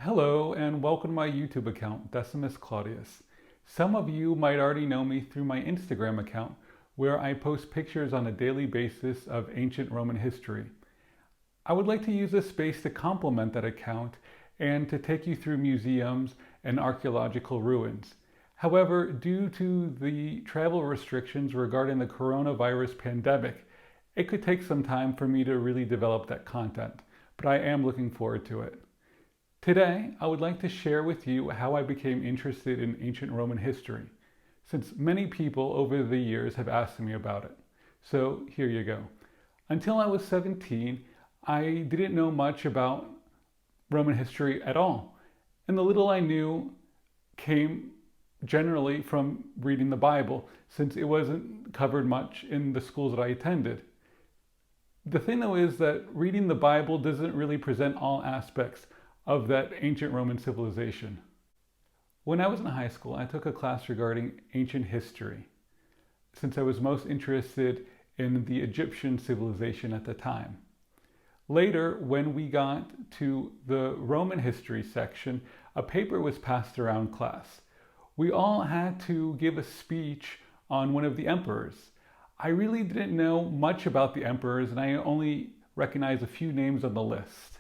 Hello and welcome to my YouTube account, Decimus Claudius. Some of you might already know me through my Instagram account, where I post pictures on a daily basis of ancient Roman history. I would like to use this space to complement that account and to take you through museums and archaeological ruins. However, due to the travel restrictions regarding the coronavirus pandemic, it could take some time for me to really develop that content, but I am looking forward to it. Today, I would like to share with you how I became interested in ancient Roman history, since many people over the years have asked me about it. So here you go. Until I was 17, I didn't know much about Roman history at all. And the little I knew came generally from reading the Bible, since it wasn't covered much in the schools that I attended. The thing though is that reading the Bible doesn't really present all aspects of that ancient Roman civilization. When I was in high school, I took a class regarding ancient history, since I was most interested in the Egyptian civilization at the time. Later, when we got to the Roman history section, a paper was passed around class. We all had to give a speech on one of the emperors. I really didn't know much about the emperors, and I only recognized a few names on the list.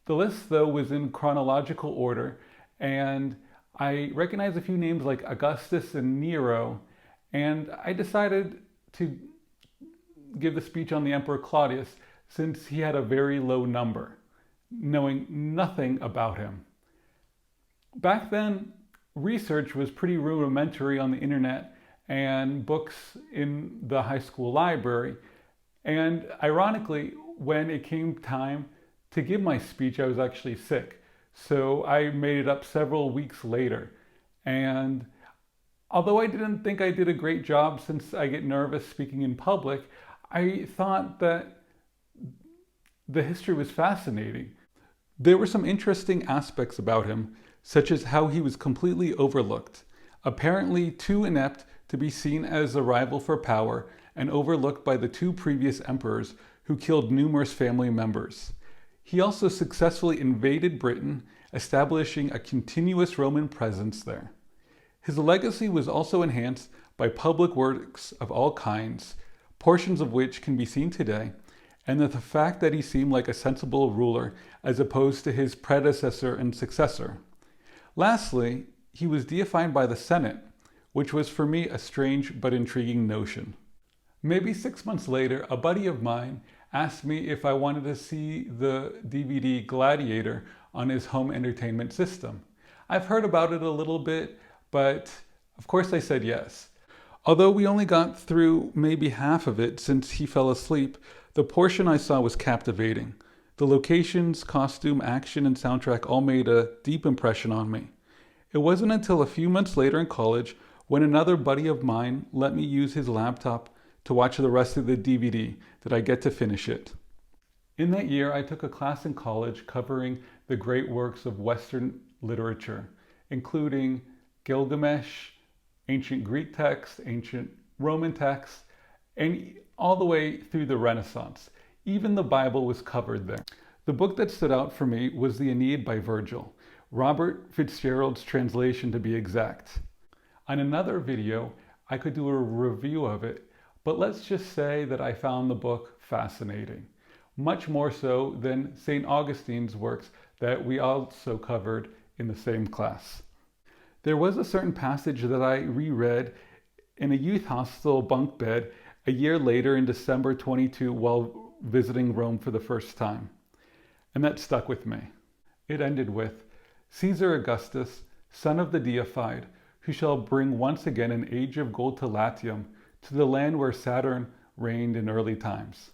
The list, though, was in chronological order, and I recognized a few names like Augustus and Nero, and I decided to give the speech on the Emperor Claudius since he had a very low number, knowing nothing about him. Back then, research was pretty rudimentary on the internet and books in the high school library, and ironically, when it came time to give my speech, I was actually sick. So I made it up several weeks later. And although I didn't think I did a great job since I get nervous speaking in public, I thought that the history was fascinating. There were some interesting aspects about him, such as how he was completely overlooked, apparently too inept to be seen as a rival for power and overlooked by the two previous emperors who killed numerous family members. He also successfully invaded Britain, establishing a continuous Roman presence there. His legacy was also enhanced by public works of all kinds, portions of which can be seen today, and the fact that he seemed like a sensible ruler as opposed to his predecessor and successor. Lastly, he was deified by the Senate, which was for me a strange but intriguing notion. Maybe 6 months later, a buddy of mine asked me if I wanted to see the DVD Gladiator on his home entertainment system. I've heard about it a little bit, but of course I said yes. Although we only got through maybe half of it since he fell asleep, the portion I saw was captivating. The locations, costume, action, and soundtrack all made a deep impression on me. It wasn't until a few months later in college when another buddy of mine let me use his laptop to watch the rest of the DVD that I get to finish it. In that year, I took a class in college covering the great works of Western literature, including Gilgamesh, ancient Greek texts, ancient Roman texts, and all the way through the Renaissance. Even the Bible was covered there. The book that stood out for me was the Aeneid by Virgil, Robert Fitzgerald's translation to be exact. On another video, I could do a review of it, but let's just say that I found the book fascinating, much more so than St. Augustine's works that we also covered in the same class. There was a certain passage that I reread in a youth hostel bunk bed a year later in December 22 while visiting Rome for the first time, and that stuck with me. It ended with, "Caesar Augustus, son of the deified, who shall bring once again an age of gold to Latium, to the land where Saturn reigned in early times."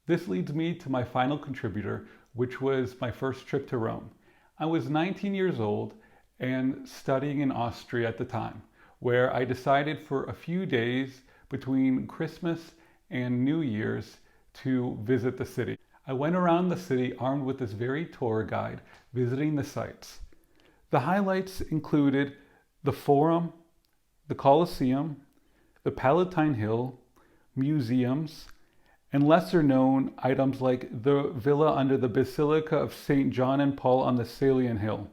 This leads me to my final contributor, which was my first trip to Rome. I was 19 years old and studying in Austria at the time, where I decided for a few days between Christmas and New Year's to visit the city. I went around the city armed with this very tour guide, visiting the sites. The highlights included the Forum, the Colosseum, the Palatine Hill, museums, and lesser known items like the villa under the Basilica of St. John and Paul on the Salian Hill.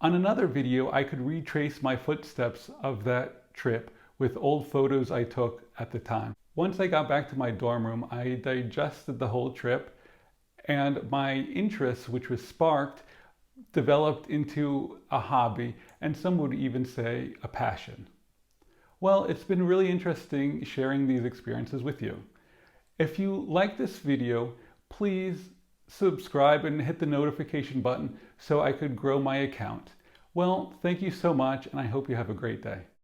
On another video, I could retrace my footsteps of that trip with old photos I took at the time. Once I got back to my dorm room, I digested the whole trip, and my interest, which was sparked, developed into a hobby, and some would even say a passion. Well, it's been really interesting sharing these experiences with you. If you like this video, please subscribe and hit the notification button so I could grow my account. Well, thank you so much, and I hope you have a great day.